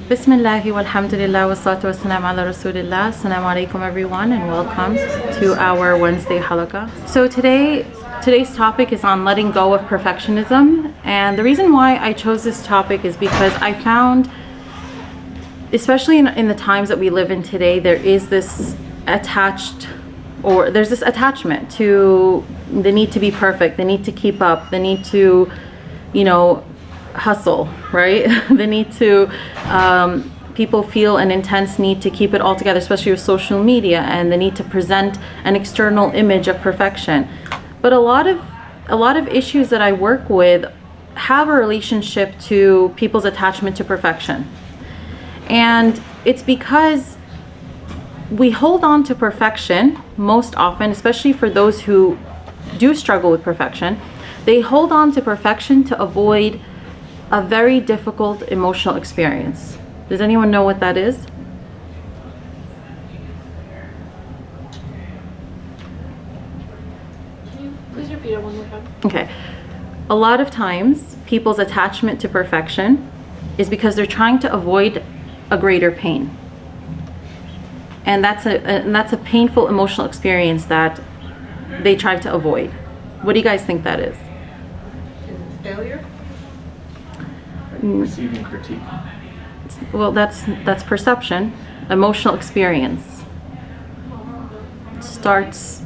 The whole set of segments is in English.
Bismillahi walhamdulillah wassalatu wassalam ala rasulillah. Assalamu alaikum everyone and welcome to our Wednesday halaqah. So today's topic is on letting go of perfectionism, and the reason why I chose this topic is because I found, especially in the times that we live in today, there's this attachment to the need to be perfect, the need to keep up, the need to, hustle, right? The need to, people feel an intense need to keep it all together, especially with social media, and the need to present an external image of perfection. But a lot of issues that I work with have a relationship to people's attachment to perfection. And it's because we hold on to perfection most often, especially for those who do struggle with perfection. They hold on to perfection to avoid a very difficult emotional experience. Does anyone know what that is? Can you please repeat it one more time? Okay. A lot of times, people's attachment to perfection is because they're trying to avoid a greater pain. And that's a painful emotional experience that they try to avoid. What do you guys think that is? Failure? Receiving critique. Well, that's perception. Emotional experience starts.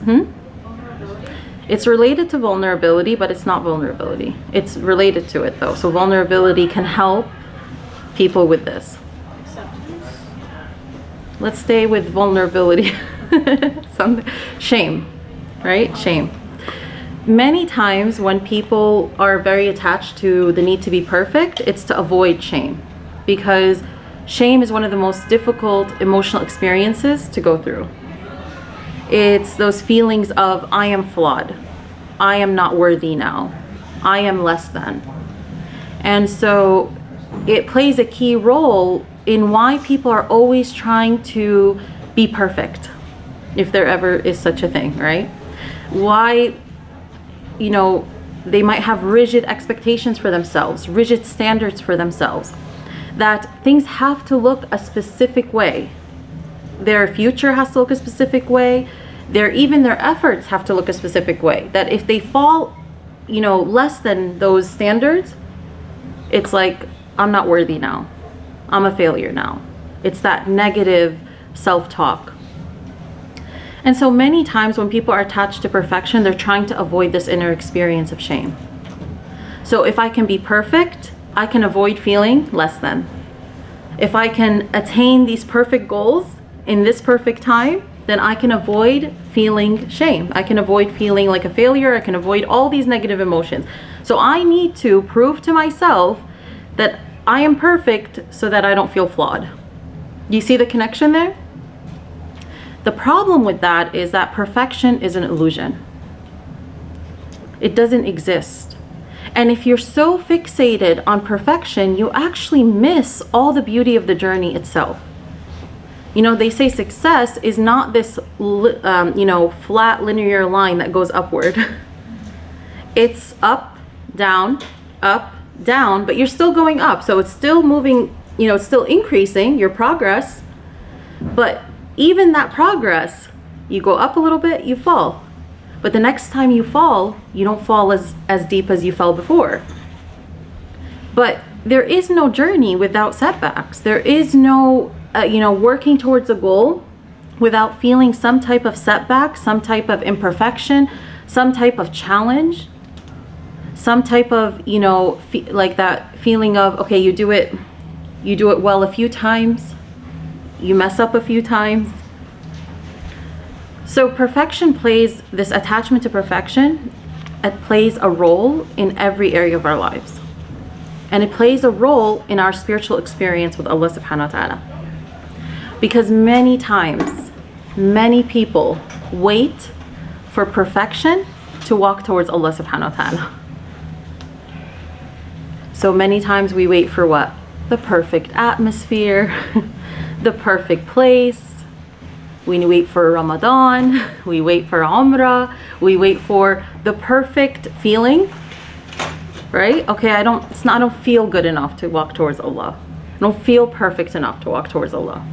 It's related to vulnerability, but it's not vulnerability. It's related to it though. So vulnerability can help people with this. Acceptance? Let's stay with vulnerability. Shame, right? Shame. Many times when people are very attached to the need to be perfect, it's to avoid shame, because shame is one of the most difficult emotional experiences to go through. It's those feelings of, I am flawed, I am not worthy now, I am less than. And so it plays a key role in why people are always trying to be perfect, if there ever is such a thing, right? Why, they might have rigid expectations for themselves, rigid standards for themselves, that things have to look a specific way. Their future has to look a specific way. Even their efforts have to look a specific way. That if they fall, less than those standards, it's like, I'm not worthy now. I'm a failure now. It's that negative self-talk. And so many times when people are attached to perfection, they're trying to avoid this inner experience of shame. So if I can be perfect, I can avoid feeling less than. If I can attain these perfect goals in this perfect time, then I can avoid feeling shame. I can avoid feeling like a failure. I can avoid all these negative emotions. So I need to prove to myself that I am perfect so that I don't feel flawed. Do you see the connection there? The problem with that is that perfection is an illusion. It doesn't exist. And if you're so fixated on perfection, you actually miss all the beauty of the journey itself. They say success is not this, flat linear line that goes upward. It's up, down, but you're still going up. So it's still moving, it's still increasing your progress, but even that progress, you go up a little bit, you fall. But the next time you fall, you don't fall as deep as you fell before. But there is no journey without setbacks. There is no, working towards a goal without feeling some type of setback, some type of imperfection, some type of challenge, some type of, like that feeling of, okay, you do it well a few times, you mess up a few times. So perfection plays, this attachment to perfection, it plays a role in every area of our lives. And it plays a role in our spiritual experience with Allah subhanahu wa ta'ala. Because many times, many people wait for perfection to walk towards Allah subhanahu wa ta'ala. So many times we wait for what? The perfect atmosphere, the perfect place. We wait for Ramadan, we wait for Umrah, we wait for the perfect feeling, right? Okay, I don't feel good enough to walk towards Allah. don't feel perfect enough to walk towards Allah.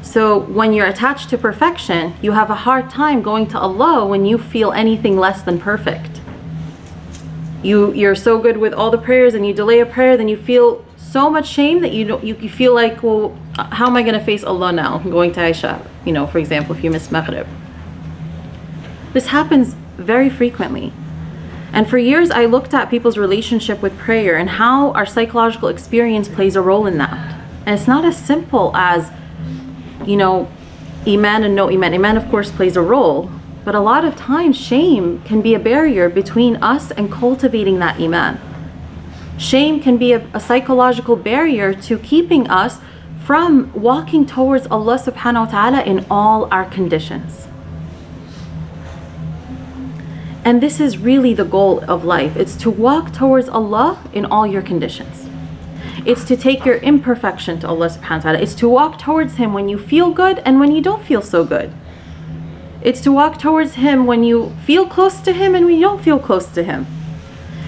So when you're attached to perfection, you have a hard time going to Allah when you feel anything less than perfect. You're so good with all the prayers and you delay a prayer, then you feel so much shame that you feel like, well, how am I going to face Allah now? I'm going to Aisha, for example, if you miss Maghrib. This happens very frequently. And for years, I looked at people's relationship with prayer and how our psychological experience plays a role in that. And it's not as simple as, Iman and no Iman. Iman, of course, plays a role. But a lot of times, shame can be a barrier between us and cultivating that Iman. Shame can be a psychological barrier to keeping us from walking towards Allah subhanahu wa ta'ala in all our conditions. And this is really the goal of life. It's to walk towards Allah in all your conditions. It's to take your imperfection to Allah subhanahu wa ta'ala. It's to walk towards Him when you feel good and when you don't feel so good. It's to walk towards Him when you feel close to Him and when you don't feel close to Him.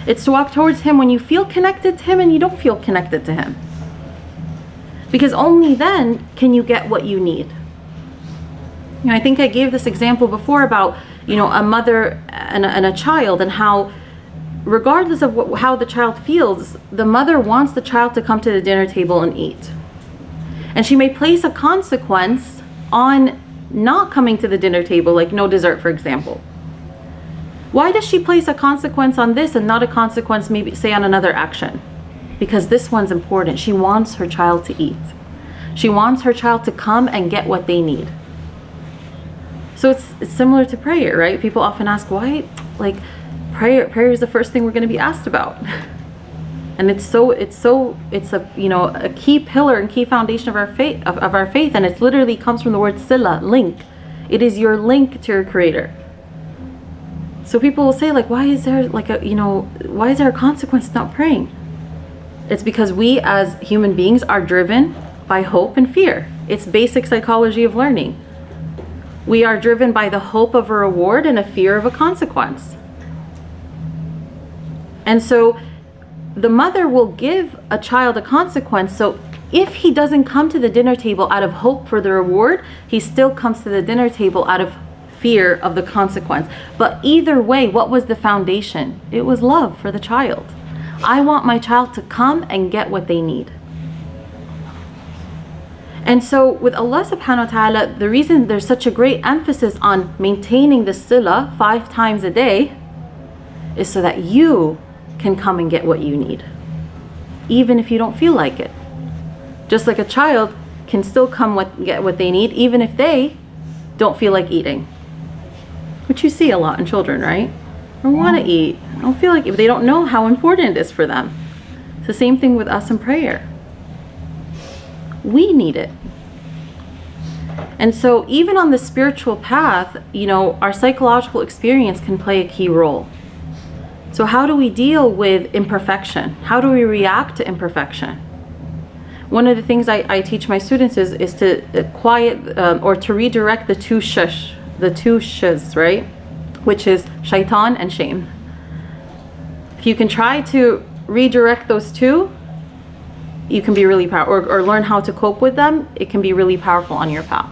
It's to walk towards Him when you feel connected to Him and you don't feel connected to Him. Because only then can you get what you need. I think I gave this example before about, a mother and a child, and how regardless of how the child feels, the mother wants the child to come to the dinner table and eat. And she may place a consequence on not coming to the dinner table, like no dessert, for example. Why does she place a consequence on this and not a consequence, maybe say, on another action? Because this one's important. She wants her child to eat. She wants her child to come and get what they need. So it's similar to prayer, right? People often ask, why? Like, prayer is the first thing we're going to be asked about. And it's a key pillar and key foundation of our faith, and it literally comes from the word sila, link. It is your link to your Creator. So people will say, like, why is there a consequence to not praying? It's because we as human beings are driven by hope and fear. It's basic psychology of learning. We are driven by the hope of a reward and a fear of a consequence. And so the mother will give a child a consequence. So if he doesn't come to the dinner table out of hope for the reward, he still comes to the dinner table out of fear of the consequence. But either way, what was the foundation? It was love for the child. I want my child to come and get what they need. And so with Allah subhanahu wa ta'ala, the reason there's such a great emphasis on maintaining the sila 5 times a day is so that you can come and get what you need, even if you don't feel like it. Just like a child can still come get what they need, even if they don't feel like eating. Which you see a lot in children, right? They don't want to eat. They don't feel like it, but they don't know how important it is for them. It's the same thing with us in prayer. We need it. And so even on the spiritual path, our psychological experience can play a key role. So how do we deal with imperfection? How do we react to imperfection? One of the things I teach my students is to quiet or to redirect the two shs, right? Which is shaitan and shame. If you can try to redirect those two, you can be really powerful, or learn how to cope with them. It can be really powerful on your path.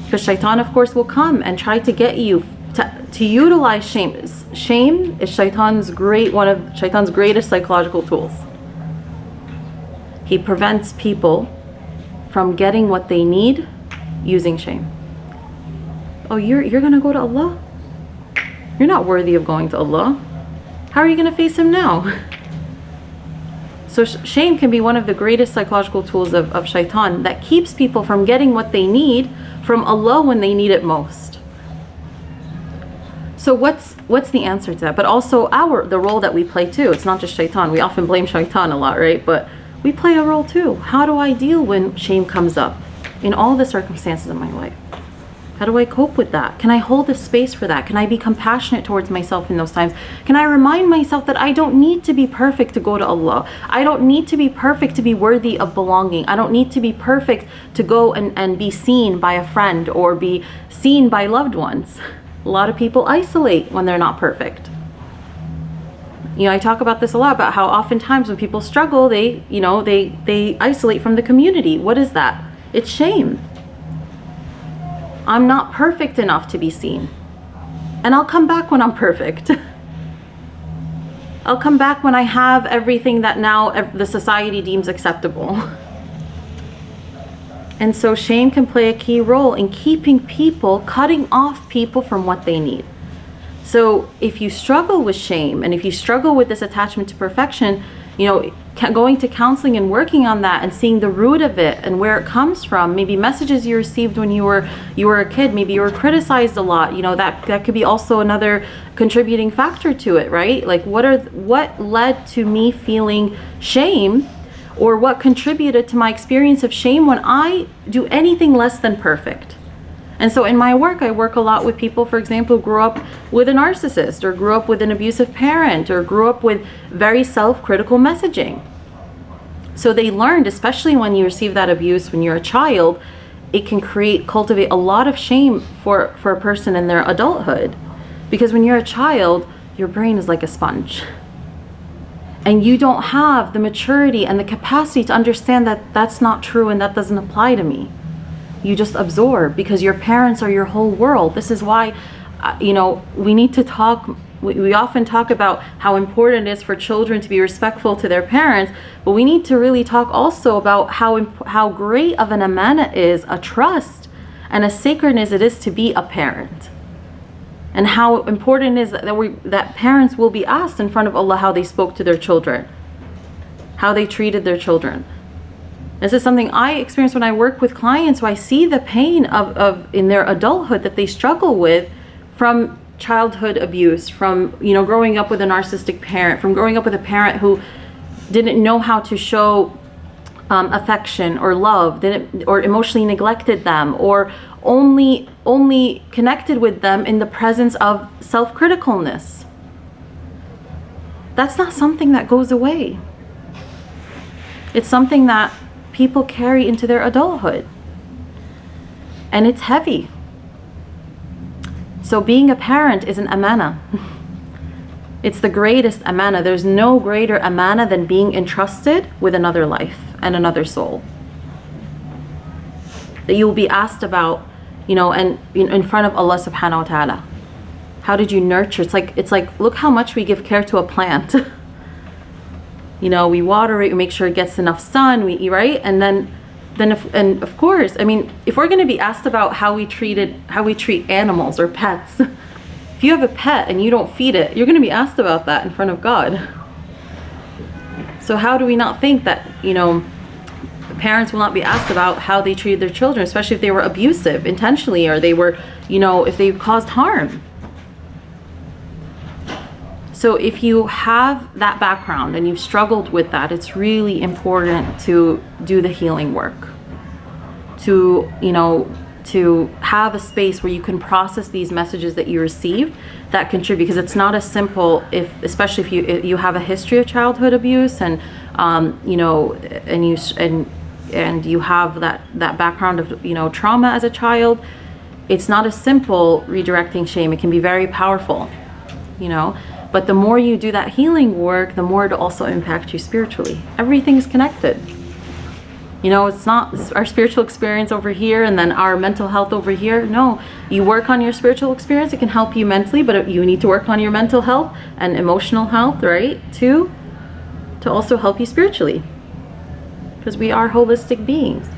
Because shaitan, of course, will come and try to get you to utilize shame. Shame is one of shaitan's greatest psychological tools. He prevents people from getting what they need using shame. Oh, you're gonna go to Allah? You're not worthy of going to Allah. How are you gonna face Him now? So shame can be one of the greatest psychological tools of shaitan that keeps people from getting what they need from Allah when they need it most. So what's the answer to that? But also the role that we play too. It's not just shaitan. We often blame shaitan a lot, right? But we play a role too. How do I deal when shame comes up in all the circumstances of my life? How do I cope with that? Can I hold a space for that? Can I be compassionate towards myself in those times? Can I remind myself that I don't need to be perfect to go to Allah? I don't need to be perfect to be worthy of belonging. I don't need to be perfect to go and be seen by a friend or be seen by loved ones. A lot of people isolate when they're not perfect. I talk about this a lot, about how oftentimes when people struggle, they isolate from the community. What is that? It's shame. I'm not perfect enough to be seen. And I'll come back when I'm perfect. I'll come back when I have everything that now the society deems acceptable. And so shame can play a key role in cutting off people from what they need. So if you struggle with shame, and if you struggle with this attachment to perfection, going to counseling and working on that and seeing the root of it and where it comes from, maybe messages you received when you were a kid, maybe you were criticized a lot, that could be also another contributing factor to it, right? Like what led to me feeling shame, or what contributed to my experience of shame when I do anything less than perfect. And so in my work, I work a lot with people, for example, who grew up with a narcissist, or grew up with an abusive parent, or grew up with very self-critical messaging. So they learned, especially when you receive that abuse when you're a child, it can cultivate a lot of shame for a person in their adulthood. Because when you're a child, your brain is like a sponge. And you don't have the maturity and the capacity to understand that that's not true and that doesn't apply to me. You just absorb, because your parents are your whole world. This is why, we need to talk. We often talk about how important it is for children to be respectful to their parents, but we need to really talk also about how great of an amana is, a trust and a sacredness it is to be a parent, and how important it is that parents will be asked in front of Allah how they spoke to their children, how they treated their children. This is something I experience when I work with clients, who I see the pain of in their adulthood that they struggle with from childhood abuse, from growing up with a narcissistic parent, from growing up with a parent who didn't know how to show affection or love, or emotionally neglected them, or only connected with them in the presence of self-criticalness. That's not something that goes away. It's something that people carry into their adulthood, and it's heavy. So being a parent is an amana. It's the greatest amana. There's no greater amana than being entrusted with another life and another soul that you will be asked about, and in front of Allah subhanahu wa ta'ala. How did you nurture? It's like look how much we give care to a plant. We water it, we make sure it gets enough sun, right? And of course, if we're going to be asked about how we treat animals or pets, if you have a pet and you don't feed it, you're going to be asked about that in front of God. So how do we not think that, parents will not be asked about how they treated their children, especially if they were abusive intentionally, or they were, if they caused harm. So if you have that background and you've struggled with that, it's really important to do the healing work, to have a space where you can process these messages that you received that contribute, because it's not as simple, especially if you have a history of childhood abuse, and and you have that background of trauma as a child. It's not as simple redirecting shame. It can be very powerful, but the more you do that healing work, the more it'll also impact you spiritually. Everything's connected. It's not our spiritual experience over here and then our mental health over here. No, you work on your spiritual experience, it can help you mentally, but you need to work on your mental health and emotional health, right? To also help you spiritually. Because we are holistic beings.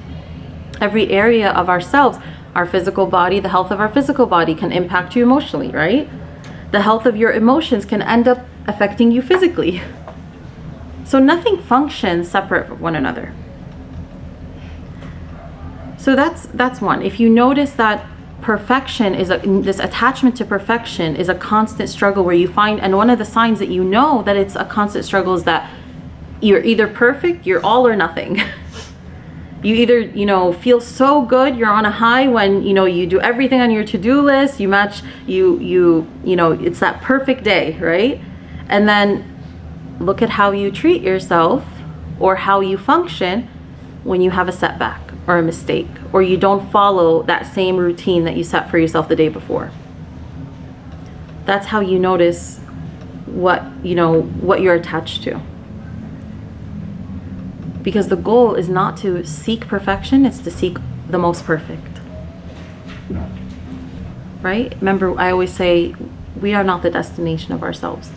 Every area of ourselves, our physical body, the health of our physical body can impact you emotionally, right? The health of your emotions can end up affecting you physically. So nothing functions separate from one another. So that's one. If you notice that perfection this attachment to perfection is a constant struggle where you find, and one of the signs that that it's a constant struggle is that you're either perfect, you're all or nothing. You either, feel so good, you're on a high when, you do everything on your to-do list, you match, it's that perfect day, right? And then look at how you treat yourself or how you function when you have a setback or a mistake, or you don't follow that same routine that you set for yourself the day before. That's how you notice what you're attached to. Because the goal is not to seek perfection, it's to seek the most perfect. Right? Remember, I always say, we are not the destination of ourselves.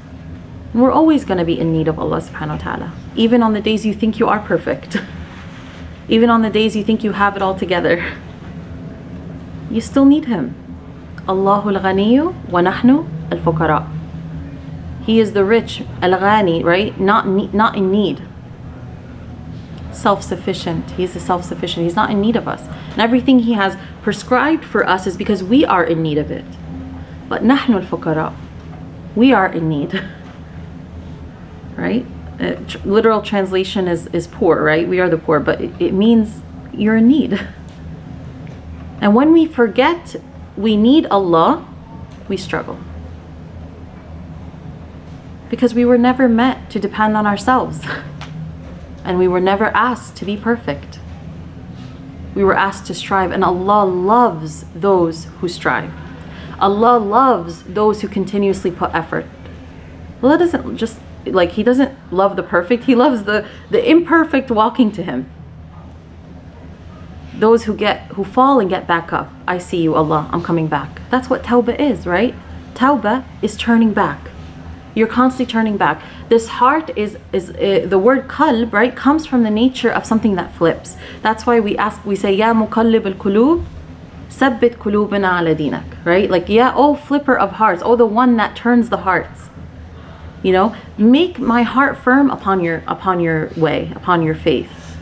And we're always going to be in need of Allah subhanahu wa ta'ala. Even on the days you think you are perfect. Even on the days you think you have it all together. You still need Him. Allahu al-Ghaniyu wa nahnu al-Fuqara. He is the rich, al-Ghani, right? Not in need. Self-sufficient. He's the self-sufficient. He's not in need of us. And everything He has prescribed for us is because we are in need of it. But nahnu al-Fuqara. We are in need. Right? Literal translation is poor, right? We are the poor, but it means you're in need. And when we forget we need Allah, we struggle. Because we were never meant to depend on ourselves. And we were never asked to be perfect. We were asked to strive, and Allah loves those who strive. Allah loves those who continuously put effort. Allah doesn't just, He doesn't love the perfect, He loves the imperfect walking to Him. Those who fall and get back up. I see you, Allah, I'm coming back. That's what tawbah is, right? Tawbah is turning back. You're constantly turning back. This heart is the word qalb, right, comes from the nature of something that flips. That's why we say, Ya muqallib al-qulub, sabbit qulubana ala dinak, right? Like, yeah, oh flipper of hearts, oh the one that turns the hearts. Make my heart firm upon your way, upon your faith,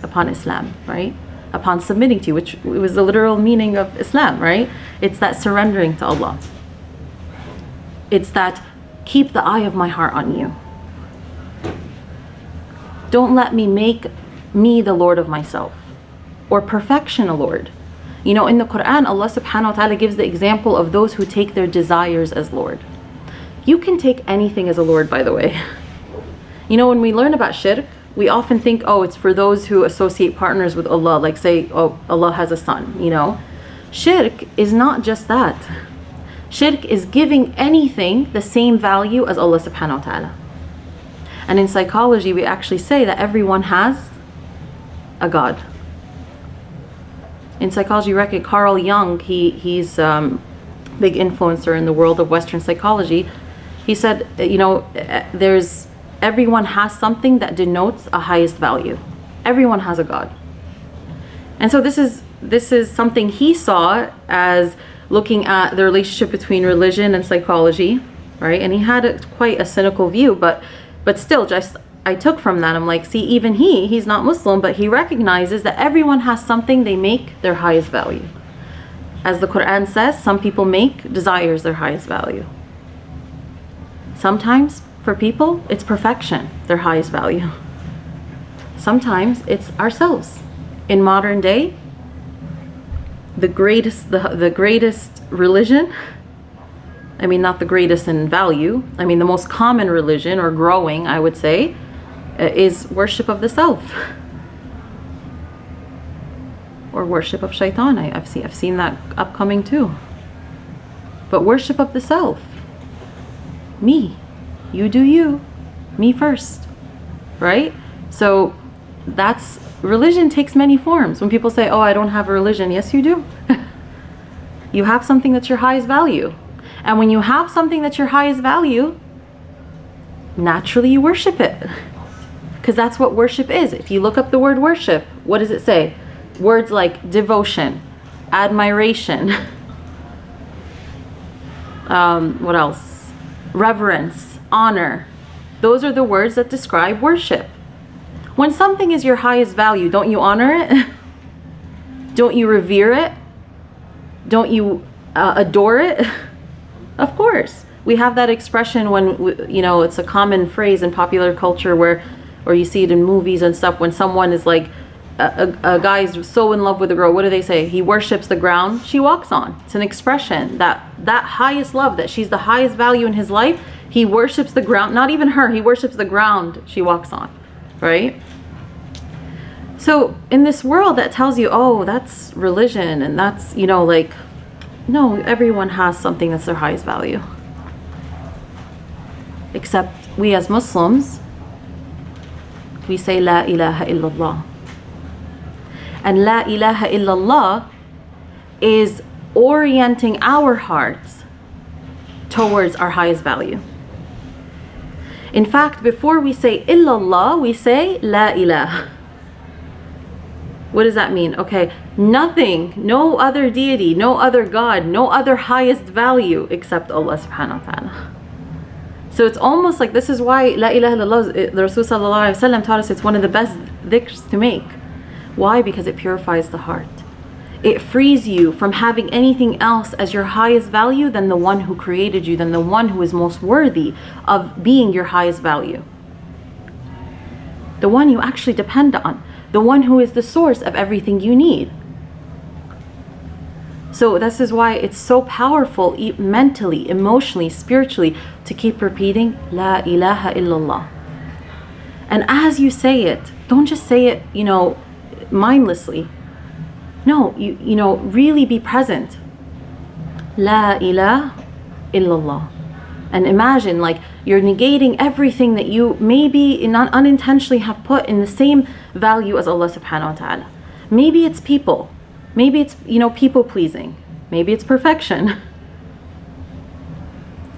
upon Islam, right? Upon submitting to you, which was the literal meaning of Islam, right? It's that surrendering to Allah. It's that keep the eye of my heart on you. Don't let me make me the Lord of myself, or perfection a Lord. In the Quran, Allah subhanahu wa ta'ala gives the example of those who take their desires as Lord. You can take anything as a Lord, by the way. When we learn about shirk, we often think, oh, it's for those who associate partners with Allah, like say, oh, Allah has a son, Shirk is not just that. Shirk is giving anything the same value as Allah subhanahu wa ta'ala. And in psychology, we actually say that everyone has a God. In psychology, you reckon Carl Jung, he's big influencer in the world of Western psychology. He said, everyone has something that denotes a highest value. Everyone has a God. And so this is something he saw as looking at the relationship between religion and psychology, right? And he had quite a cynical view, but still, just I took from that, I'm like, see, even he's not Muslim, but he recognizes that everyone has something they make their highest value. As the Quran says, some people make desires their highest value. Sometimes, for people, it's perfection, their highest value. Sometimes it's ourselves. In modern day, the greatest religion, I mean, not the greatest in value, I mean, the most common religion, or growing, I would say, is worship of the self. Or worship of shaitan. I've seen that upcoming too. But worship of the self. Me. You do you. Me first. Right? So religion takes many forms. When people say, oh, I don't have a religion. Yes, you do. You have something that's your highest value. And when you have something that's your highest value, naturally you worship it. Because that's what worship is. If you look up the word worship, what does it say? Words like devotion, admiration, what else? Reverence, honor. Those are the words that describe worship. When something is your highest value, don't you honor it? Don't you revere it? Don't you adore it? Of course. We have that expression when, it's a common phrase in popular culture or you see it in movies and stuff, when someone is like, a guy is so in love with a girl, what do they say? He worships the ground she walks on. It's an expression that highest love, that she's the highest value in his life. He worships the ground, not even her, he worships the ground she walks on, right? So in this world that tells you, oh, that's religion, and that's, no, everyone has something that's their highest value. Except we as Muslims, we say La ilaha illallah. And La ilaha illallah is orienting our hearts towards our highest value. In fact, before we say illallah, we say La ilaha. What does that mean? Okay, nothing, no other deity, no other God, no other highest value except Allah subhanahu wa ta'ala. So it's almost like, this is why La ilaha illallah, the Rasul sallallahu alayhi wa sallam taught us it's one of the best dhikrs to make. Why? Because it purifies the heart. It frees you from having anything else as your highest value than the one who created you, than the one who is most worthy of being your highest value. The one you actually depend on. The one who is the source of everything you need. So this is why it's so powerful mentally, emotionally, spiritually to keep repeating La ilaha illallah. And as you say it, don't just say it, mindlessly. No, really be present. La ilaha illallah. And imagine like you're negating everything that you maybe unintentionally have put in the same value as Allah subhanahu wa ta'ala. Maybe it's people. Maybe it's, people pleasing. Maybe it's perfection.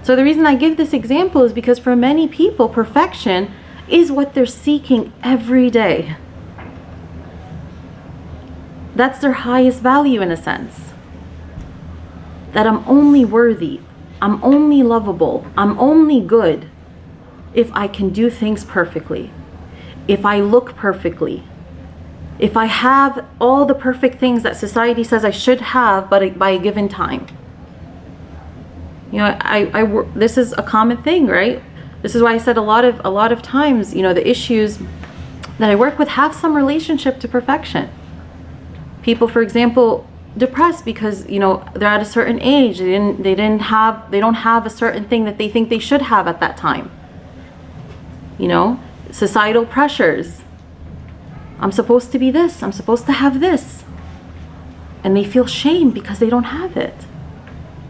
So the reason I give this example is because for many people, perfection is what they're seeking every day. That's their highest value in a sense. That I'm only worthy, I'm only lovable, I'm only good if I can do things perfectly, if I look perfectly, if I have all the perfect things that society says I should have, but by a given time. This is a common thing, right? This is why I said a lot of times, the issues that I work with have some relationship to perfection. People, for example, depressed because they're at a certain age. They don't have a certain thing that they think they should have at that time. Societal pressures. I'm supposed to be this. I'm supposed to have this, and they feel shame because they don't have it.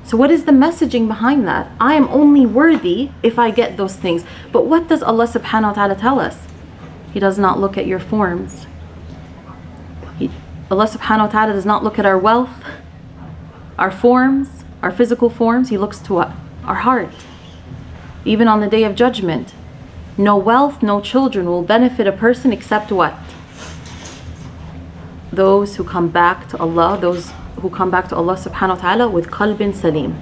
So what is the messaging behind that? I am only worthy if I get those things. But what does Allah subhanahu wa ta'ala tell us? He does not look at your forms. Allah subhanahu wa ta'ala does not look at our wealth, our forms, our physical forms. He looks to what? Our heart. Even on the day of judgment, no wealth, no children will benefit a person except what? Those who come back to Allah, those who come back to Allah subhanahu wa ta'ala with qalbin salim.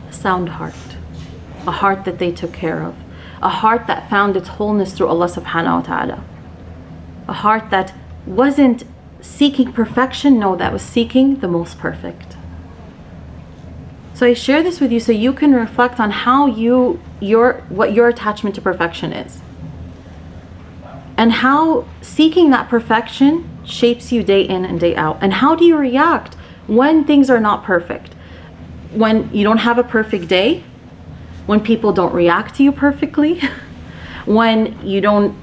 A sound heart. A heart that they took care of. A heart that found its wholeness through Allah subhanahu wa ta'ala. A heart that wasn't seeking perfection, no, that was seeking the most perfect. So I share this with you so you can reflect on how what your attachment to perfection is. And how seeking that perfection shapes you day in and day out. And how do you react when things are not perfect? When you don't have a perfect day, when people don't react to you perfectly, when you don't,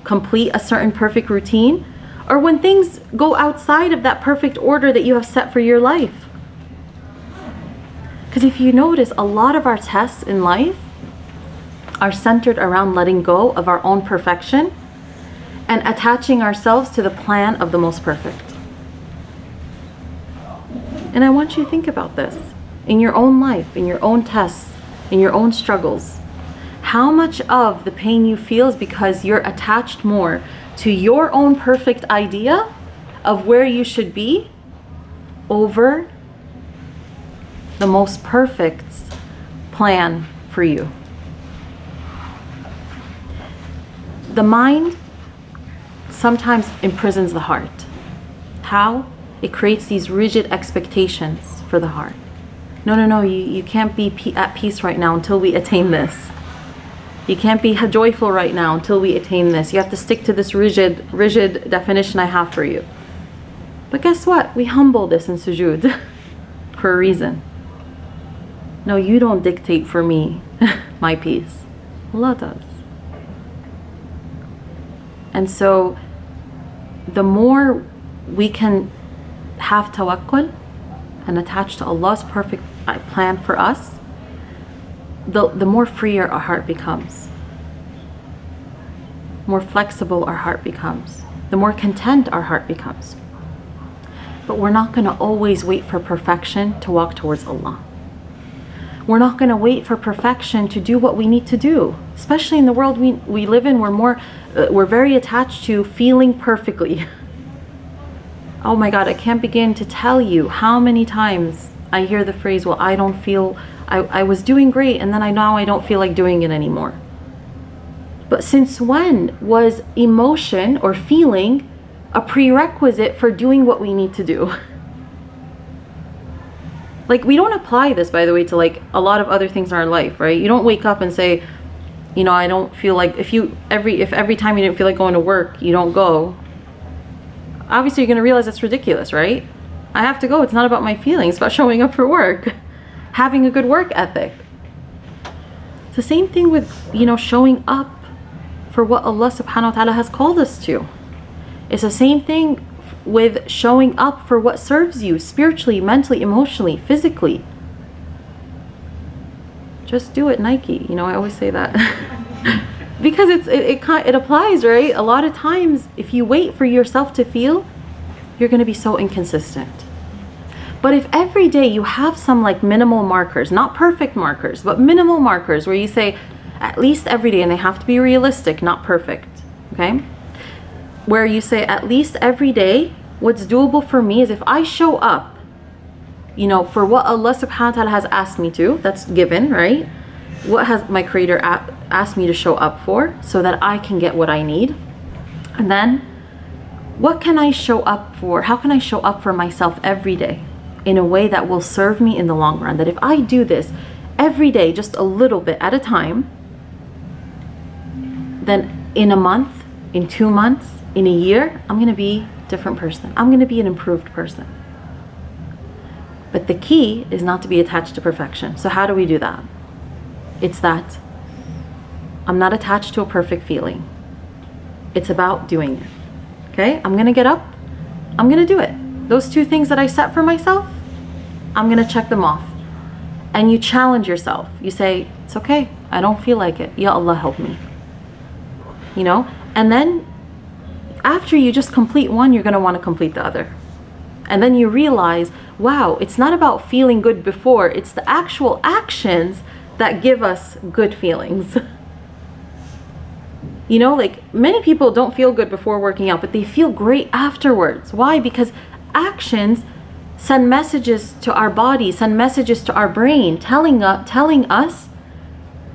complete a certain perfect routine, or when things go outside of that perfect order that you have set for your life. Because if you notice, a lot of our tests in life are centered around letting go of our own perfection and attaching ourselves to the plan of the most perfect. And I want you to think about this in your own life, in your own tests, in your own struggles. How much of the pain you feel is because you're attached more to your own perfect idea of where you should be over the most perfect plan for you. The mind sometimes imprisons the heart. How? It creates these rigid expectations for the heart. No, you can't be at peace right now until we attain this. You can't be joyful right now until we attain this. You have to stick to this rigid definition I have for you. But guess what? We humble this in sujood for a reason. No, you don't dictate for me my peace. Allah does. And so the more we can have tawakkul and attach to Allah's perfect plan for us, the more freer our heart becomes, more flexible our heart becomes, the more content our heart becomes. But we're not going to always wait for perfection to walk towards Allah. We're not going to wait for perfection to do what we need to do, especially in the world we live in. We're very attached to feeling perfectly. Oh my God, I can't begin to tell you how many times I hear the phrase, well, I don't feel, I was doing great, and then I don't feel like doing it anymore. But since when was emotion or feeling a prerequisite for doing what we need to do? Like, we don't apply this, by the way, to like a lot of other things in our life, right? You don't wake up and say, you know, I don't feel like, if every time you didn't feel like going to work, you don't go, obviously you're going to realize that's ridiculous, right? I have to go. It's not about my feelings, it's about showing up for work, having a good work ethic. It's the same thing with, you know, showing up for what Allah subhanahu wa ta'ala has called us to. It's the same thing with showing up for what serves you spiritually, mentally, emotionally, physically. Just do it, Nike. You know, I always say that. Because it applies, right? A lot of times, if you wait for yourself to feel, you're going to be so inconsistent. But if every day you have some like minimal markers, not perfect markers, but minimal markers where you say at least every day, and they have to be realistic, not perfect, okay? Where you say at least every day, what's doable for me is if I show up, you know, for what Allah subhanahu wa ta'ala has asked me to, that's given, right? What has my creator asked me to show up for so that I can get what I need? And then what can I show up for? How can I show up for myself every day in a way that will serve me in the long run? That if I do this every day, just a little bit at a time, then in a month, in 2 months, in a year, I'm going to be a different person. I'm going to be an improved person. But the key is not to be attached to perfection. So how do we do that? It's that I'm not attached to a perfect feeling. It's about doing it. Okay? I'm going to get up. I'm going to do it. Those 2 things that I set for myself, I'm going to check them off. And you challenge yourself. You say, it's okay. I don't feel like it. Ya Allah, help me. You know? And then after you just complete one, you're going to want to complete the other. And then you realize, wow, it's not about feeling good before. It's the actual actions that give us good feelings. You know, like many people don't feel good before working out, but they feel great afterwards. Why? Because actions send messages to our body, send messages to our brain, telling us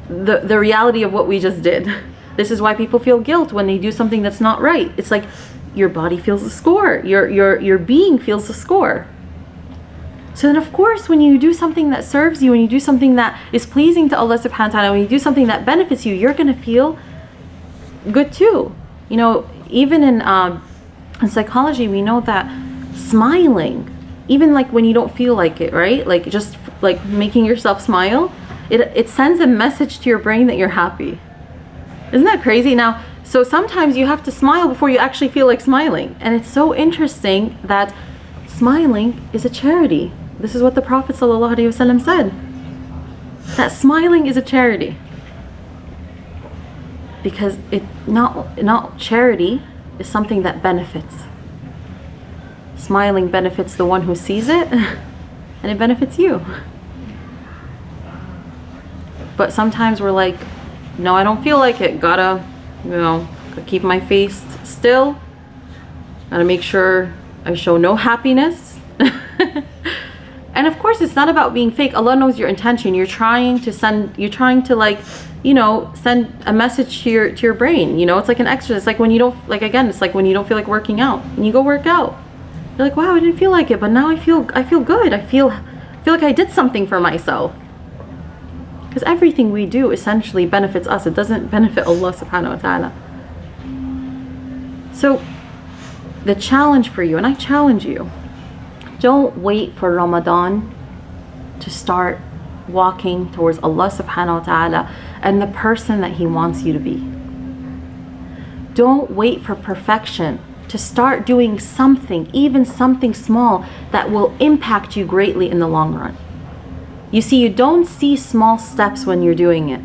the reality of what we just did. This is why people feel guilt when they do something that's not right. It's like your body feels the score, your being feels the score. So then of course when you do something that serves you, when you do something that is pleasing to Allah subhanahu wa ta'ala, when you do something that benefits you, you're going to feel good too. You know, even in psychology, we know that smiling, even like when you don't feel like it, right? Like just like making yourself smile, it sends a message to your brain that you're happy. Isn't that crazy? Now, so sometimes you have to smile before you actually feel like smiling. And it's so interesting that smiling is a charity. This is what the Prophet ﷺ said. That smiling is a charity. Because not charity is something that benefits. Smiling benefits the one who sees it, and it benefits you. But sometimes we're like, no, I don't feel like it. Gotta, you know, keep my face still. Gotta make sure I show no happiness. And of course, it's not about being fake. Allah knows your intention. You're trying to like, you know, send a message to your brain. You know, it's like an exercise. It's like when you don't, like again, it's like when you don't feel like working out and you go work out. You're like, wow, I didn't feel like it, but now I feel good. I feel like I did something for myself. Because everything we do essentially benefits us. It doesn't benefit Allah subhanahu wa ta'ala. So the challenge for you, and I challenge you, don't wait for Ramadan to start walking towards Allah subhanahu wa ta'ala and the person that He wants you to be. Don't wait for perfection to start doing something, even something small, that will impact you greatly in the long run. You see, you don't see small steps when you're doing it,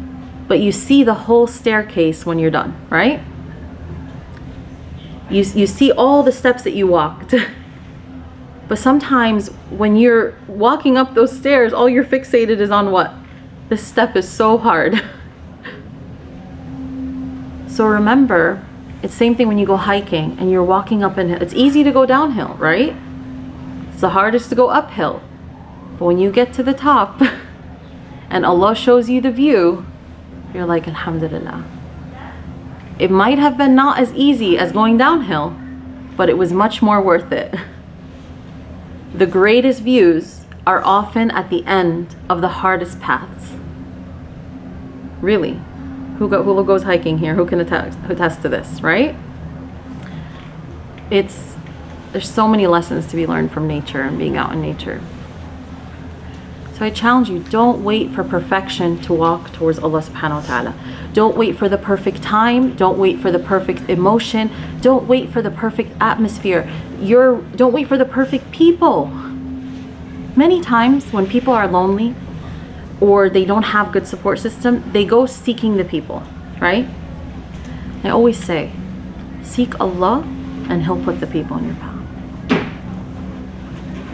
but you see the whole staircase when you're done, right? You see all the steps that you walked. But sometimes when you're walking up those stairs, all you're fixated is on what? This step is so hard. So remember, it's the same thing when you go hiking and you're walking up and it's easy to go downhill, right? It's the hardest to go uphill. But when you get to the top and Allah shows you the view, you're like, Alhamdulillah. It might have been not as easy as going downhill, but it was much more worth it. The greatest views are often at the end of the hardest paths. Really. Who goes hiking here? Who can attest to this, right? There's so many lessons to be learned from nature and being out in nature. So I challenge you, don't wait for perfection to walk towards Allah subhanahu wa ta'ala. Don't wait for the perfect time. Don't wait for the perfect emotion. Don't wait for the perfect atmosphere. Don't wait for the perfect people. Many times when people are lonely or they don't have good support system, they go seeking the people, right? I always say, seek Allah and He'll put the people in your path.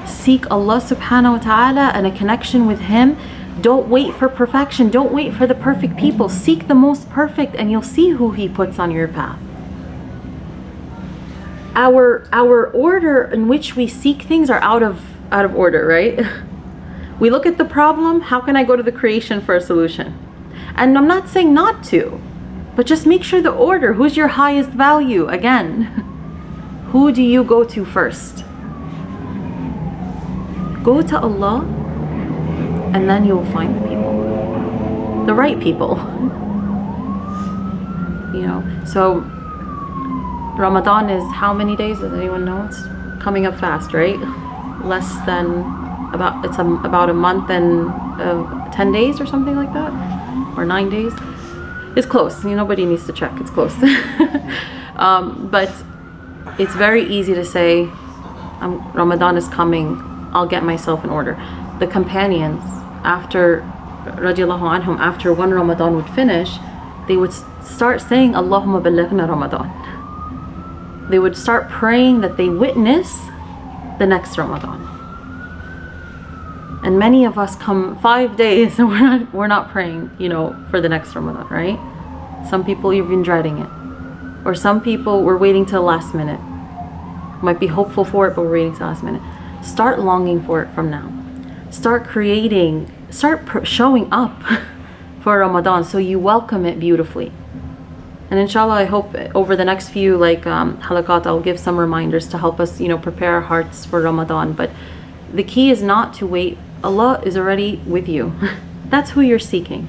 Seek Allah subhanahu wa ta'ala and a connection with Him. Don't wait for perfection. Don't wait for the perfect people. Seek the most perfect and you'll see who He puts on your path. Our order in which we seek things are out of order, right? We look at the problem, how can I go to the creation for a solution? And I'm not saying not to, but just make sure the order. Who's your highest value? Again, who do you go to first? Go to Allah, and then you'll find the people, the right people. You know, so Ramadan is how many days? Does anyone know? It's coming up fast, right? Less than about a month and 10 days or something like that, or 9 days. It's close. Nobody needs to check. It's close. But it's very easy to say, Ramadan is coming. I'll get myself in order. The companions, after radiallahu anhum, after one Ramadan would finish, they would start saying, Allahumma balighna Ramadan. They would start praying that they witness the next Ramadan. And many of us come 5 days and we're not praying, for the next Ramadan, right? Some people even dreading it. Or some people we're waiting till the last minute. Might be hopeful for it, but we're waiting till the last minute. Start longing for it from now. Start creating, showing up for Ramadan so you welcome it beautifully. And inshallah, I hope over the next few halaqat, I'll give some reminders to help us, prepare our hearts for Ramadan. But the key is not to wait. Allah is already with you. That's who you're seeking.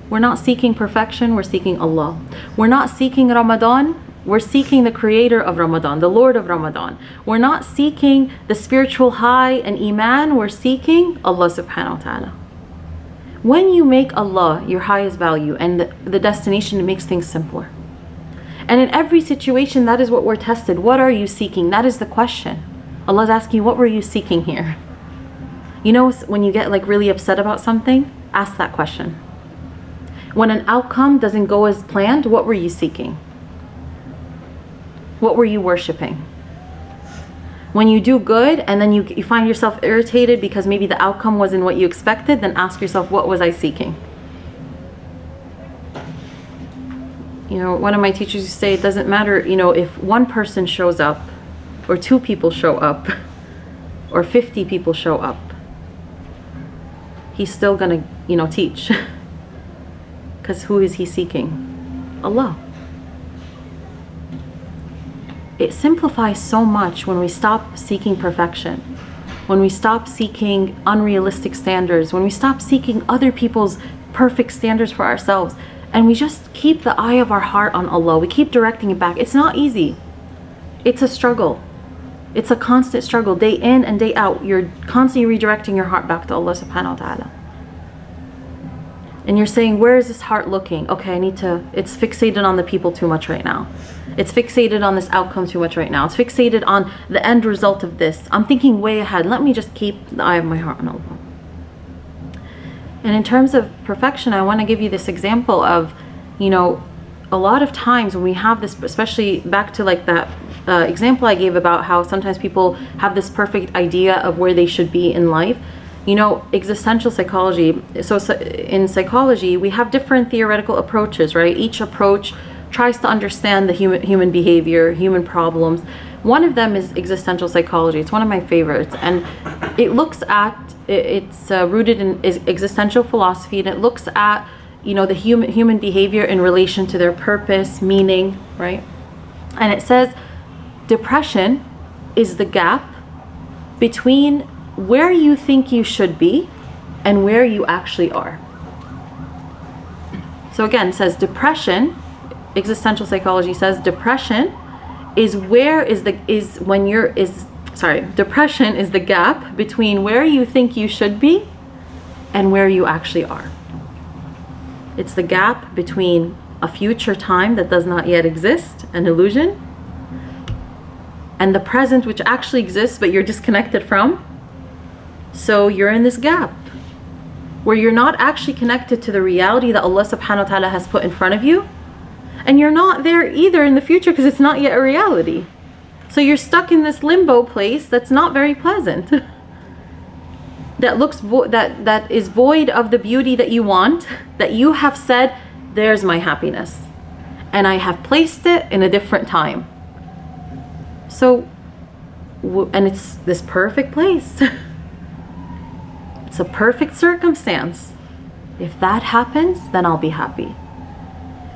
We're not seeking perfection, we're seeking Allah. We're not seeking Ramadan, we're seeking the creator of Ramadan, the Lord of Ramadan. We're not seeking the spiritual high and iman, we're seeking Allah subhanahu wa ta'ala. When you make Allah your highest value and the destination, it makes things simpler. And in every situation, that is what we're tested. What are you seeking? That is the question. Allah's asking you, what were you seeking here? When you get really upset about something, ask that question. When an outcome doesn't go as planned, what were you seeking? What were you worshiping? When you do good and then you find yourself irritated because maybe the outcome wasn't what you expected, then ask yourself, what was I seeking? One of my teachers used to say, it doesn't matter, if one person shows up or 2 people show up or 50 people show up, he's still gonna, teach. Because who is he seeking? Allah. It simplifies so much when we stop seeking perfection, when we stop seeking unrealistic standards, when we stop seeking other people's perfect standards for ourselves, and we just keep the eye of our heart on Allah. We keep directing it back. It's not easy. It's a struggle. It's a constant struggle, day in and day out. You're constantly redirecting your heart back to Allah subhanahu wa ta'ala. And you're saying, where is this heart looking? Okay, it's fixated on the people too much right now. It's fixated on this outcome too much right now. It's fixated on the end result of this. I'm thinking way ahead. Let me just keep the eye of my heart on Allah. And in terms of perfection, I want to give you this example of, you know, a lot of times when we have this, especially back to like that example I gave about how sometimes people have this perfect idea of where they should be in life. You know, existential psychology, so in psychology, we have different theoretical approaches, right? Each approach tries to understand the human behavior, human problems. One of them is existential psychology. It's one of my favorites. And it looks at, it's rooted in existential philosophy, and it looks at, you know, the human behavior in relation to their purpose, meaning, right? And it says depression is the gap between where you think you should be and where you actually are. So again, it says depression, existential psychology says depression is depression is the gap between where you think you should be and where you actually are. It's the gap between a future time that does not yet exist, an illusion, and the present, which actually exists but you're disconnected from. So you're in this gap where you're not actually connected to the reality that Allah subhanahu wa ta'ala has put in front of you, and you're not there either in the future because it's not yet a reality. So you're stuck in this limbo place that's not very pleasant. That looks that is void of the beauty that you want, that you have said, there's my happiness, and I have placed it in a different time. So, and it's this perfect place. It's a perfect circumstance. If that happens, then I'll be happy.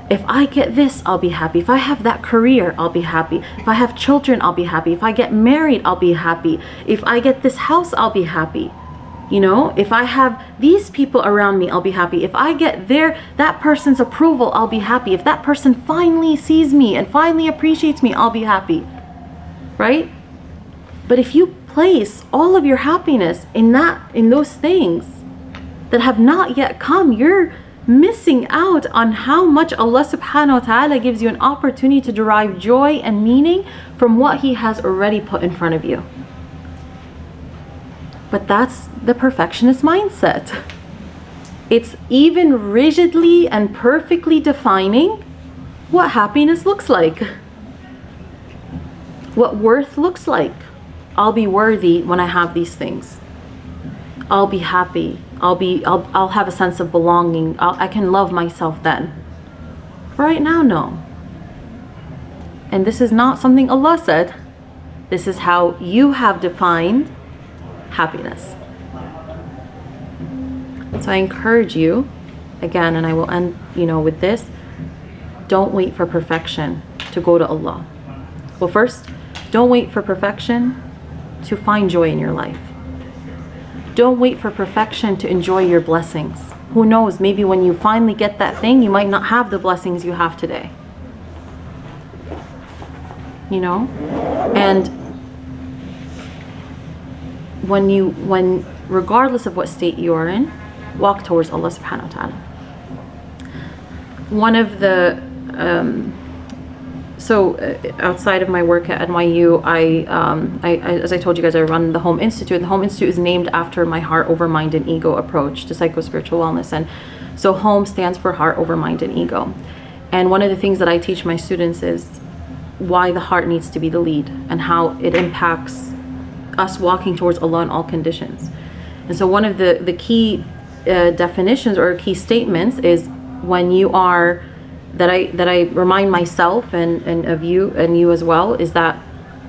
If I get this, I'll be happy. If I have that career, I'll be happy. If I have children, I'll be happy. If I get married, I'll be happy. If I get this house, I'll be happy. You know, if I have these people around me, I'll be happy. If I get that person's approval, I'll be happy. If that person finally sees me and finally appreciates me, I'll be happy. Right? But if you place all of your happiness in those things that have not yet come, you're missing out on how much Allah subhanahu wa ta'ala gives you an opportunity to derive joy and meaning from what He has already put in front of you. But that's the perfectionist mindset. It's even rigidly and perfectly defining what happiness looks like, what worth looks like. I'll be worthy when I have these things. I'll be happy. I'll have a sense of belonging. I can love myself then. Right now, no. And this is not something Allah said. This is how you have defined happiness. So I encourage you, again, and I will end, with this. Don't wait for perfection to go to Allah. Well, first, don't wait for perfection to find joy in your life. Don't wait for perfection to enjoy your blessings. Who knows, maybe when you finally get that thing, you might not have the blessings you have today. And when regardless of what state you are in, walk towards Allah subhanahu wa ta'ala. One of the outside of my work at NYU, I as I told you guys, I run the Home Institute. The Home Institute is named after my heart over mind and ego approach to psycho-spiritual wellness. And so Home stands for heart over mind and ego. And one of the things that I teach my students is why the heart needs to be the lead and how it impacts us walking towards Allah in all conditions. And so one of the key definitions or key statements is when you are that I remind myself and of you and you as well, is that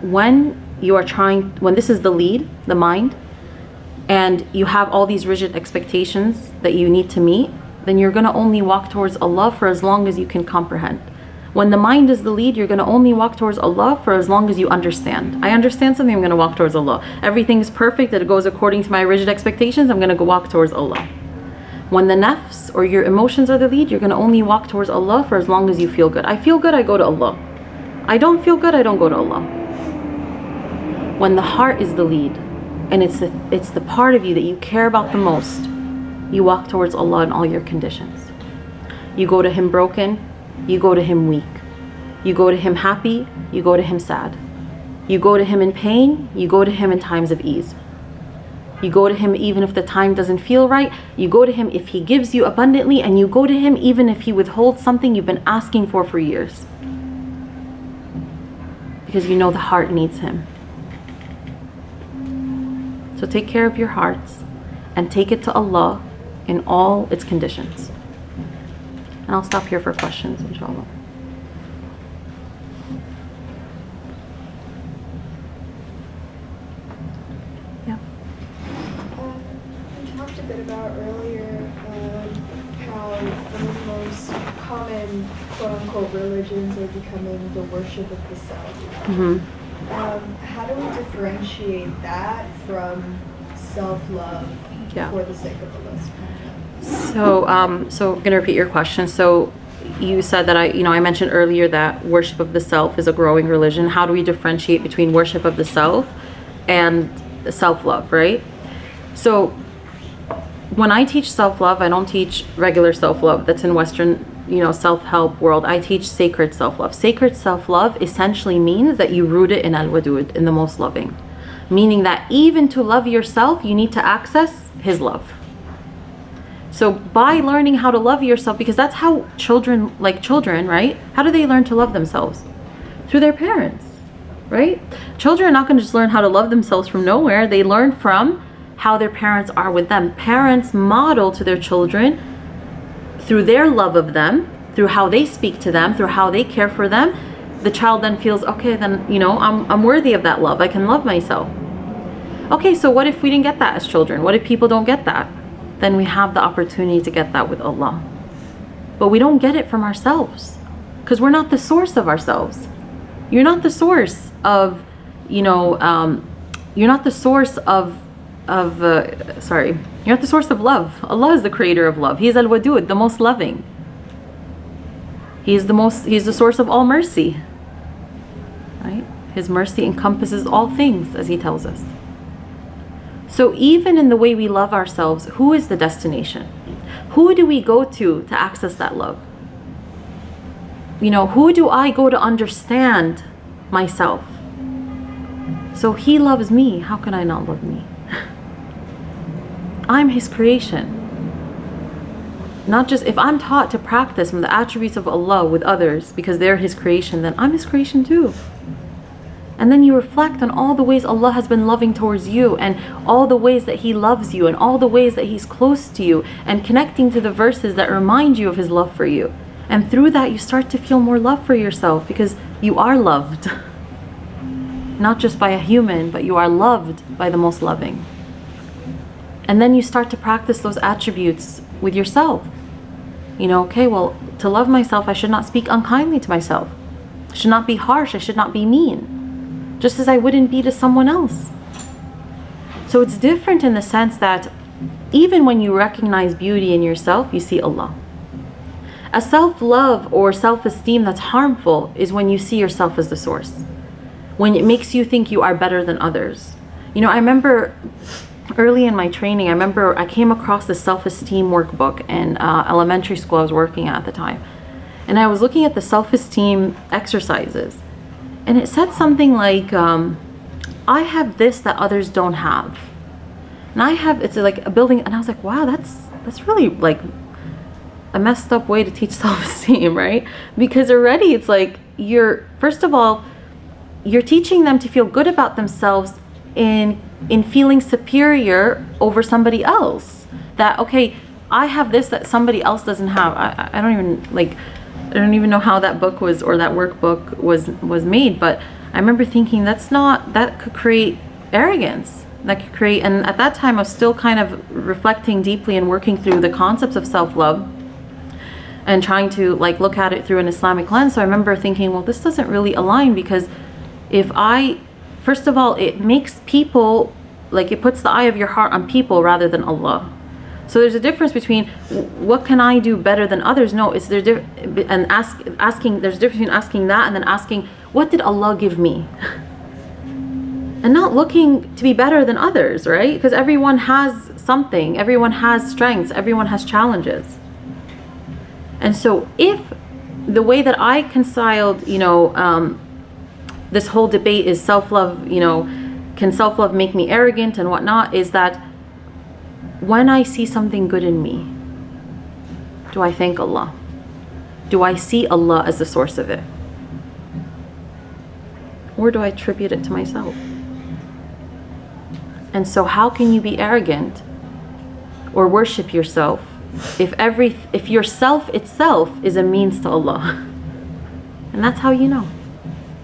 when this is the lead, the mind, and you have all these rigid expectations that you need to meet, then you're going to only walk towards Allah for as long as you can comprehend. When the mind is the lead, you're going to only walk towards Allah for as long as you understand. I understand something, I'm going to walk towards Allah. Everything is perfect, that it goes according to my rigid expectations, I'm going to go walk towards Allah. When the nafs or your emotions are the lead, you're going to only walk towards Allah for as long as you feel good. I feel good, I go to Allah. I don't feel good, I don't go to Allah. When the heart is the lead, and it's the part of you that you care about the most, you walk towards Allah in all your conditions. You go to Him broken, you go to Him weak. You go to Him happy, you go to Him sad. You go to Him in pain, you go to Him in times of ease. You go to him even if the time doesn't feel right. You go to him if he gives you abundantly, and you go to him even if he withholds something you've been asking for years. Because you know the heart needs him. So take care of your hearts and take it to Allah in all its conditions. And I'll stop here for questions, inshallah. Yeah. You talked a bit about earlier how one of the most common quote-unquote religions are becoming the worship of the self. Mm-hmm. How do we differentiate that from self-love for the sake of Allah's content? So I'm gonna repeat your question. So you said that I mentioned earlier that worship of the self is a growing religion. How do we differentiate between worship of the self and self-love, right? So when I teach self-love, I don't teach regular self-love that's in Western, self-help world. I teach sacred self-love. Sacred self-love essentially means that you root it in al-wadud, in the most loving. Meaning that even to love yourself, you need to access his love. So by learning how to love yourself, because that's how children, right? How do they learn to love themselves? Through their parents, right? Children are not going to just learn how to love themselves from nowhere. They learn from how their parents are with them. Parents model to their children through their love of them, through how they speak to them, through how they care for them. The child then feels, okay, then, I'm worthy of that love. I can love myself. Okay, so what if we didn't get that as children? What if people don't get that? Then we have the opportunity to get that with Allah. But we don't get it from ourselves because we're not the source of ourselves. You're not the source of, you're not the source of you're not the source of love. Allah is the creator of love. He is al-wadud, the most loving. He's the source of all mercy. Right? His mercy encompasses all things, as he tells us. So even in the way we love ourselves, who is the destination? Who do we go to access that love? Who do I go to understand myself? So he loves me. How can I not love me? I'm his creation. Not just, if I'm taught to practice from the attributes of Allah with others because they're his creation, then I'm his creation too. And then you reflect on all the ways Allah has been loving towards you, and all the ways that he loves you, and all the ways that he's close to you, and connecting to the verses that remind you of his love for you. And through that you start to feel more love for yourself because you are loved. Not just by a human, but you are loved by the most loving. And then you start to practice those attributes with yourself. Okay, well, to love myself, I should not speak unkindly to myself. I should not be harsh. I should not be mean. Just as I wouldn't be to someone else. So it's different in the sense that even when you recognize beauty in yourself, you see Allah. A self-love or self-esteem that's harmful is when you see yourself as the source. When it makes you think you are better than others. I remember early in my training, I came across this self-esteem workbook in elementary school I was working at the time. And I was looking at the self-esteem exercises. And it said something like, I have this that others don't have. And it's like a building, and I was like, wow, that's really like a messed up way to teach self-esteem, right? Because already it's like, first of all, you're teaching them to feel good about themselves in feeling superior over somebody else. That, okay, I have this that somebody else doesn't have. I don't even know how that book was, or that workbook was made, but I remember thinking that could create arrogance. That could create, and at that time I was still kind of reflecting deeply and working through the concepts of self-love and trying to look at it through an Islamic lens. So I remember thinking, well, this doesn't really align, because first of all, it makes people, it puts the eye of your heart on people rather than Allah. So there's a difference between what can I do better than others? No, there's a difference between asking that and then asking, what did Allah give me? And not looking to be better than others, right? Because everyone has something, everyone has strengths, everyone has challenges. And so if the way that I conciled, this whole debate is self-love, can self-love make me arrogant and whatnot, is that when I see something good in me, do I thank Allah? Do I see Allah as the source of it? Or do I attribute it to myself? And so how can you be arrogant or worship yourself if yourself itself is a means to Allah? And that's how you know.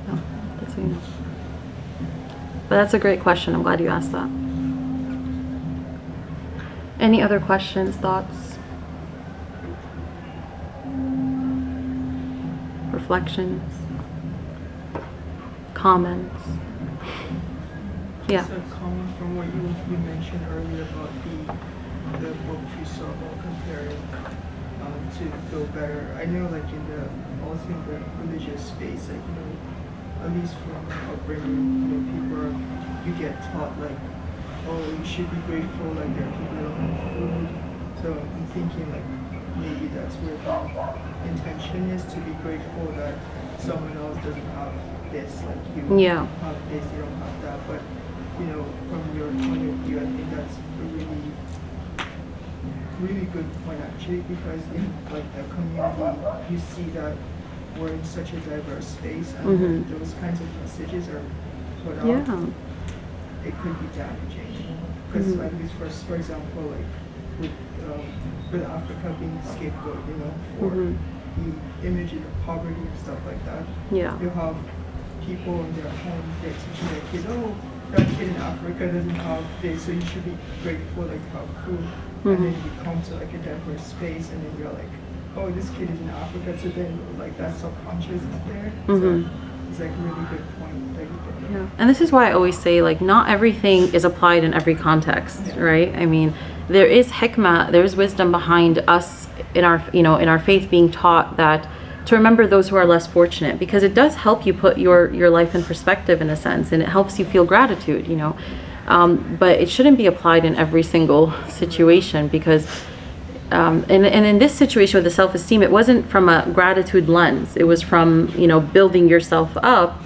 No, that's how you know. But that's a great question. I'm glad you asked that. Any other questions, thoughts, reflections, comments? Yeah. Just a comment from what you mentioned earlier about the book you saw about comparing to feel better. I know, like also in the religious space, like at least from my upbringing, you get taught like, oh, you should be grateful, like there are people who don't have food. So I'm thinking like maybe that's where the intention is, to be grateful that someone else doesn't have this, like you have this, you don't have that. But from your point of view, I think that's a really good point actually, because in like the community, you see that we're in such a diverse space, and when those kinds of messages are put out, it could be damaging. Because like this, for example, like with Africa being scapegoat, for the image of poverty and stuff like that. Yeah. You have people in their homes, they're teaching their kids, oh, that kid in Africa doesn't have this, so you should be grateful like to have food. And then you come to like a diverse space, and then you're like, oh, this kid is in Africa, so then like that subconscious is there. So it's like a really good point that you brought up. Yeah. And this is why I always say, like, not everything is applied in every context, right? I mean, there is hikmah, there is wisdom behind us in our, in our faith being taught that to remember those who are less fortunate, because it does help you put your life in perspective in a sense, and it helps you feel gratitude, but it shouldn't be applied in every single situation, because and in this situation with the self-esteem, it wasn't from a gratitude lens. It was from building yourself up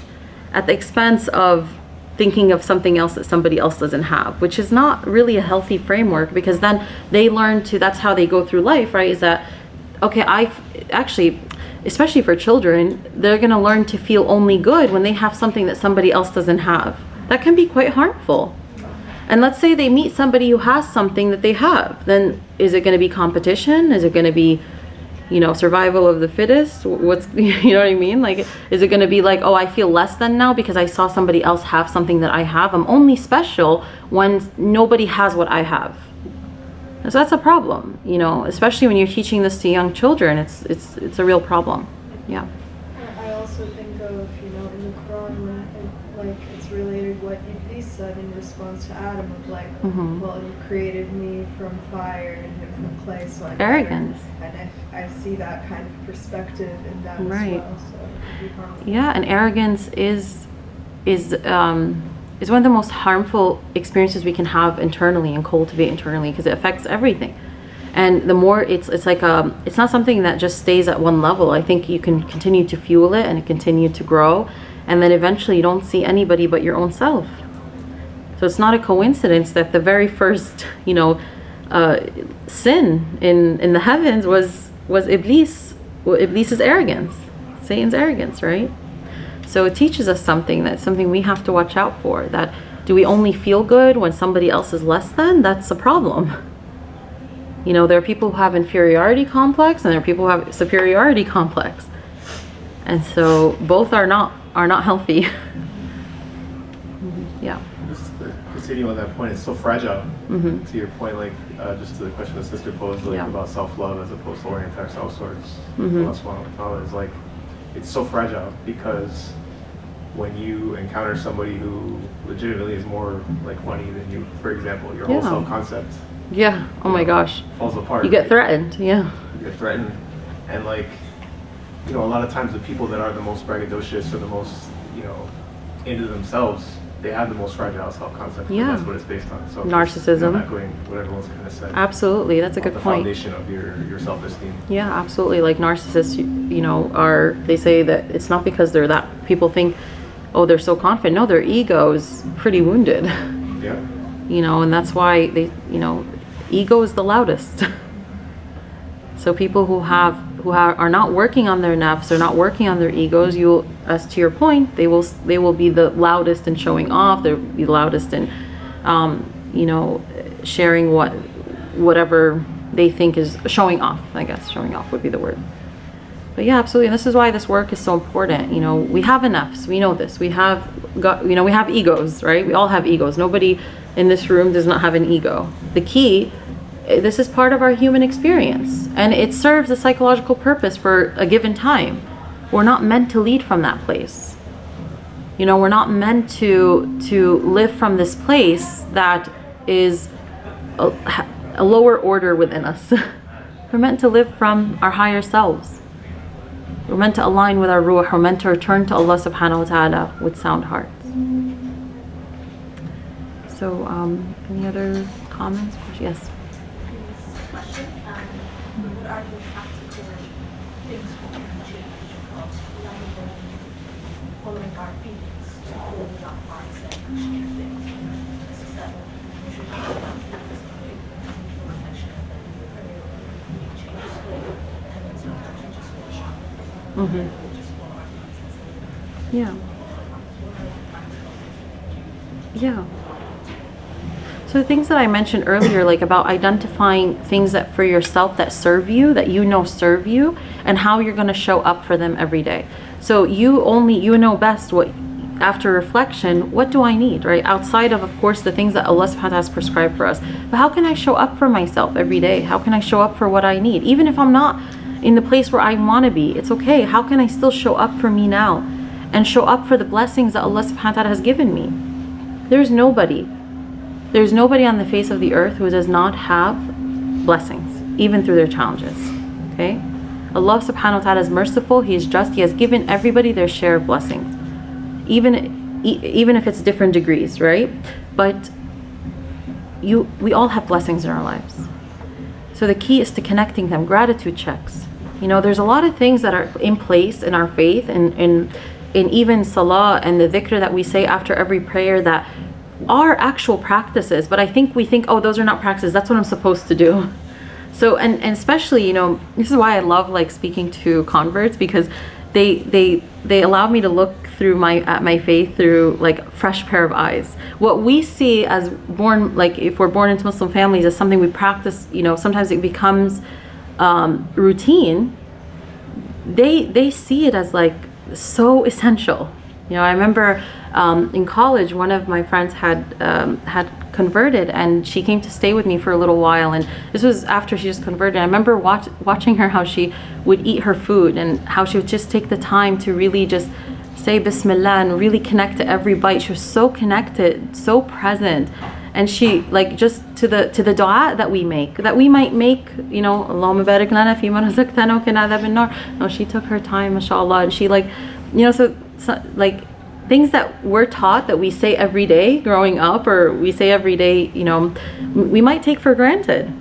at the expense of thinking of something else that somebody else doesn't have, which is not really a healthy framework, because then they learn to, that's how they go through life, right? Is that, okay, actually, especially for children, they're going to learn to feel only good when they have something that somebody else doesn't have. That can be quite harmful. And let's say they meet somebody who has something that they have, then is it going to be competition? Is it going to be, survival of the fittest? What's, you know what I mean? Like, is it going to be like, oh, I feel less than now because I saw somebody else have something that I have? I'm only special when nobody has what I have. So that's a problem, especially when you're teaching this to young children. It's a real problem. Yeah. I also think of, in the Quran, when it's related what Iblis said in response to Adam of like, well, you created me from fire and him from clay, so I'm arrogance. Better. And I see that kind of perspective in that right. as well. So it could be harmful. Yeah, and arrogance is one of the most harmful experiences we can have internally and cultivate internally, because it affects everything. And the more it's like it's not something that just stays at one level. I think you can continue to fuel it and it continue to grow, and then eventually you don't see anybody but your own self. So it's not a coincidence that the very first sin in the heavens was Iblis's arrogance, Satan's arrogance, right? So it teaches us something we have to watch out for. That do we only feel good when somebody else is less than? That's a problem. There are people who have inferiority complex, and there are people who have superiority complex, and so both are not healthy. Yeah. Just continuing on that point, it's so fragile. To your point, like just to the question the sister posed, like about self-love as opposed to orienting ourselves towards Allah subhanahu wa ta'ala, is like it's so fragile, because when you encounter somebody who legitimately is more like funny than you, for example, your whole self-concept oh my gosh, falls apart. You get threatened. You get threatened, and like a lot of times the people that are the most braggadocious or the most into themselves, they have the most fragile self-concept. Yeah, that's what it's based on. So narcissism. Echoing what everyone's kind of said. Absolutely, that's a good point. The foundation of your self-esteem. Yeah, absolutely. Like narcissists, they say that it's not because they're that. People think, oh, they're so confident. No, their ego is pretty wounded. Yeah. And that's why they, ego is the loudest. So people who are not working on their nafs, are not working on their egos, you'll, as to your point, they will be the loudest in showing off. They'll be the loudest in, you know, sharing whatever they think is showing off. I guess showing off would be the word. But yeah, absolutely. And this is why this work is so important. You know, we have nafs. We know this. We have got, you know, we have egos, right? We all have egos. Nobody in this room does not have an ego. The key. This is part of our human experience, and it serves a psychological purpose for a given time. We're not meant to lead from that place. You know, we're not meant to live from this place that is a lower order within us. We're meant to live from our higher selves. We're meant to align with our ruh. We're meant to return to Allah subhanahu wa ta'ala with sound hearts. So, any other comments? Yes. Question. What are the practical things we can change rather than following our feelings to build up mindset and change things? This is that we should perfection and then we change the way, and then sometimes we just wash up. We just follow our feelings. Yeah. Yeah. So the things that I mentioned earlier, like about identifying things that for yourself that serve you, that you know serve you, and how you're going to show up for them every day. So you know best what, after reflection, what do I need, right? Outside of course, the things that Allah subhanahu wa ta'ala has prescribed for us. But how can I show up for myself every day? How can I show up for what I need? Even if I'm not in the place where I want to be, it's okay. How can I still show up for me now? And show up for the blessings that Allah subhanahu wa ta'ala has given me? There's nobody on the face of the earth who does not have blessings, even through their challenges. Okay? Allah subhanahu wa ta'ala is merciful, He is just, He has given everybody their share of blessings. Even if it's different degrees, right? But we all have blessings in our lives. So the key is to connecting them, gratitude checks. You know, there's a lot of things that are in place in our faith and in even salah and the dhikr that we say after every prayer that are actual practices, but I think we think, oh, those are not practices, that's what I'm supposed to do. So and especially, you know, this is why I love like speaking to converts, because they allow me to look through my faith through like a fresh pair of eyes. What we see as born, like if we're born into Muslim families, as something we practice, you know, sometimes it becomes routine. They see it as like so essential. You know, I remember in college, one of my friends had converted, and she came to stay with me for a little while. And this was after she just converted. I remember watching her, how she would eat her food and how she would just take the time to really just say Bismillah and really connect to every bite. She was so connected, so present. And she, like, just to the dua that we might make, you know, Allahumma barik lana fi ma razaqtana wa qina adhaban nar. No, she took her time, mashallah, and she, like, you know, so like things that we're taught that we say every day growing up, or we say every day, you know, we might take for granted.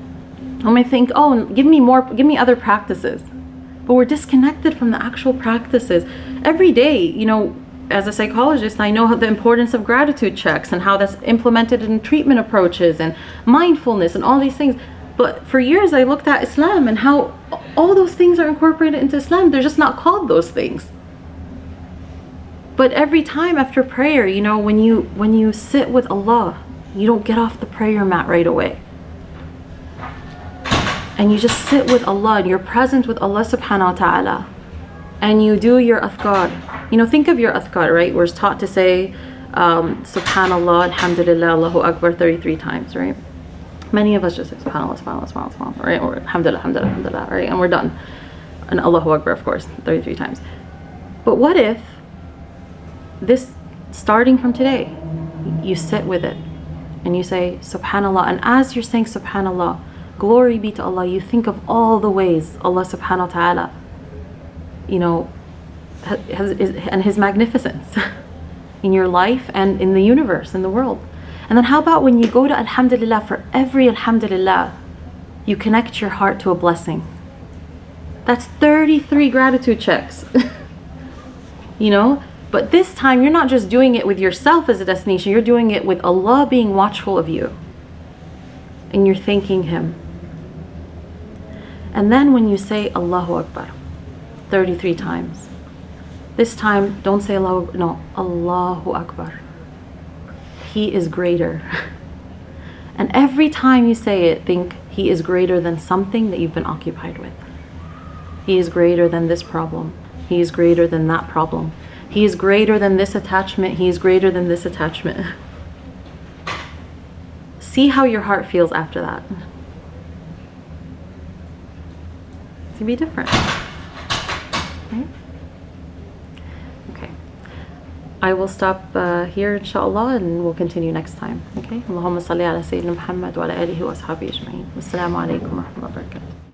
We might think, oh, give me other practices. But we're disconnected from the actual practices. Every day, you know, as a psychologist, I know the importance of gratitude checks and how that's implemented in treatment approaches and mindfulness and all these things. But for years I looked at Islam and how all those things are incorporated into Islam. They're just not called those things. But every time after prayer, you know, when you sit with Allah, you don't get off the prayer mat right away. And you just sit with Allah and you're present with Allah subhanahu wa ta'ala. And you do your adhkar. You know, think of your adhkar, right? We're taught to say subhanallah, alhamdulillah, Allahu Akbar 33 times, right? Many of us just say subhanallah, subhanallah, subhanallah, subhanallah, right? Or alhamdulillah, alhamdulillah, alhamdulillah, right? And we're done. And Allahu Akbar, of course, 33 times. But what if this, starting from today, you sit with it and you say subhanallah, and as you're saying subhanallah, glory be to Allah, you think of all the ways Allah subhanahu wa ta'ala, you know, and His magnificence in your life and in the universe, in the world. And then how about when you go to alhamdulillah, for every alhamdulillah, you connect your heart to a blessing. That's 33 gratitude checks. You know, but this time you're not just doing it with yourself as a destination, you're doing it with Allah being watchful of you. and you're thanking Him. And then when you say Allahu Akbar 33 times, this time don't say Allahu Akbar. He is greater. And every time you say it, think He is greater than something that you've been occupied with. He is greater than this problem. He is greater than that problem. He is greater than this attachment. He is greater than this attachment. See how your heart feels after that. It's gonna be different. Right? Okay. I will stop here, inshallah, and we'll continue next time. Okay? Allahumma salli ala Sayyidina Muhammad wa ala alihi wa ashabihi ajma'in. Wassalamu alaikum wa rahmatullahi wa barakatuh.